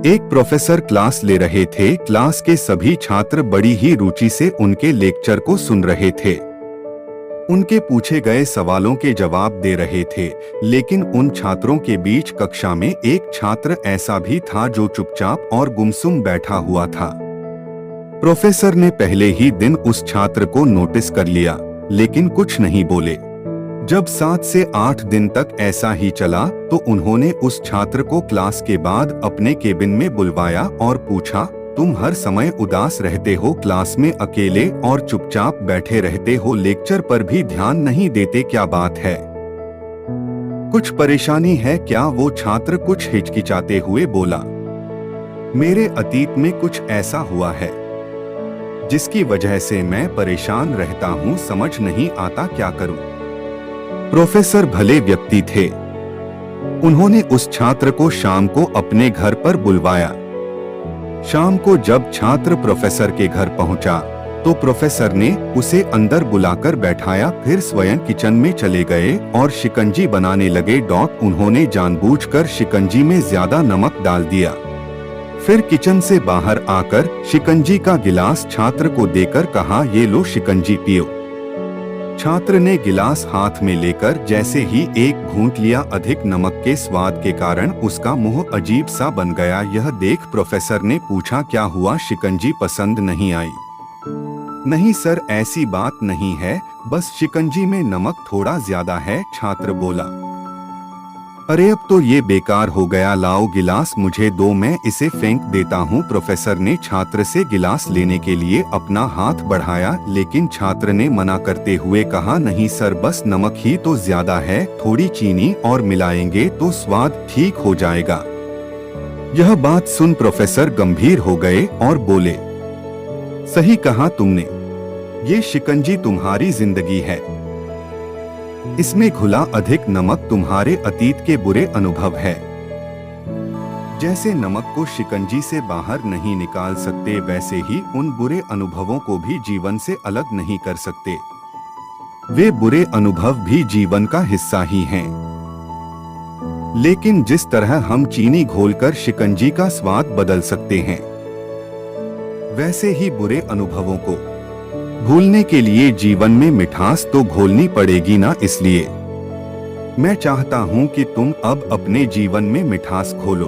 एक professor class ले रहे थे। क्लास के सभी छात्र बड़ी ही रुचि से उनके लेक्चर को सुन रहे थे। उनके पूछे गए सवालों के जवाब दे रहे थे, लेकिन उन छात्रों के बीच कक्षा में एक छात्र ऐसा भी था जो चुपचाप और गुमसुम बैठा हुआ था। प्रोफेसर ने पहले ही दिन उस छात्र को नोटिस कर लिया, लेकिन कुछ नहीं बोले। जब 7 से 8 दिन तक ऐसा ही चला तो उन्होंने उस छात्र को क्लास के बाद अपने केबिन में बुलवाया और पूछा, तुम हर समय उदास रहते हो, क्लास में अकेले और चुपचाप बैठे रहते हो, लेक्चर पर भी ध्यान नहीं देते, क्या बात है? कुछ परेशानी है क्या? वो छात्र कुछ हिचकिचाते हुए बोला, मेरे अतीत में कुछ ऐसा हुआ है जिसकी वजह से मैं परेशान रहता हूँ, समझ नहीं आता क्या करूँ। प्रोफेसर भले व्यक्ति थे। उन्होंने उस छात्र को शाम को अपने घर पर बुलवाया। शाम को जब छात्र प्रोफेसर के घर पहुंचा तो प्रोफेसर ने उसे अंदर बुलाकर बैठाया, फिर स्वयं किचन में चले गए और शिकंजी बनाने लगे। उन्होंने जानबूझकर शिकंजी में ज्यादा नमक डाल दिया। फिर किचन से बाहर आकर शिकंजी का गिलास छात्र को देकर कहा, ये लो शिकंजी पियो। छात्र ने गिलास हाथ में लेकर जैसे ही एक घूंट लिया, अधिक नमक के स्वाद के कारण उसका मुंह अजीब सा बन गया। यह देख प्रोफेसर ने पूछा, क्या हुआ, शिकंजी पसंद नहीं आई? नहीं सर, ऐसी बात नहीं है, बस शिकंजी में नमक थोड़ा ज्यादा है, छात्र बोला। अरे अब तो ये बेकार हो गया, लाओ गिलास मुझे दो, मैं इसे फेंक देता हूँ। प्रोफेसर ने छात्र से गिलास लेने के लिए अपना हाथ बढ़ाया, लेकिन छात्र ने मना करते हुए कहा, नहीं सर, बस नमक ही तो ज्यादा है, थोड़ी चीनी और मिलाएंगे तो स्वाद ठीक हो जाएगा। यह बात सुन प्रोफेसर गंभीर हो गए और बोले, सही कहा तुमने, ये शिकंजी तुम्हारी जिंदगी है, इसमें घुला अधिक नमक तुम्हारे अतीत के बुरे अनुभव है। जैसे नमक को शिकंजी से बाहर नहीं निकाल सकते, वैसे ही उन बुरे अनुभवों को भी जीवन से अलग नहीं कर सकते। वे बुरे अनुभव भी जीवन का हिस्सा ही हैं। लेकिन जिस तरह हम चीनी घोलकर शिकंजी का स्वाद बदल सकते हैं, वैसे ही बुरे अनुभवों को भूलने के लिए जीवन में मिठास तो घोलनी पड़ेगी ना। इसलिए मैं चाहता हूं कि तुम अब अपने जीवन में मिठास घोलो।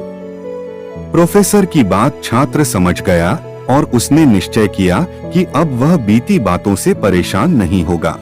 प्रोफेसर की बात छात्र समझ गया और उसने निश्चय किया कि अब वह बीती बातों से परेशान नहीं होगा।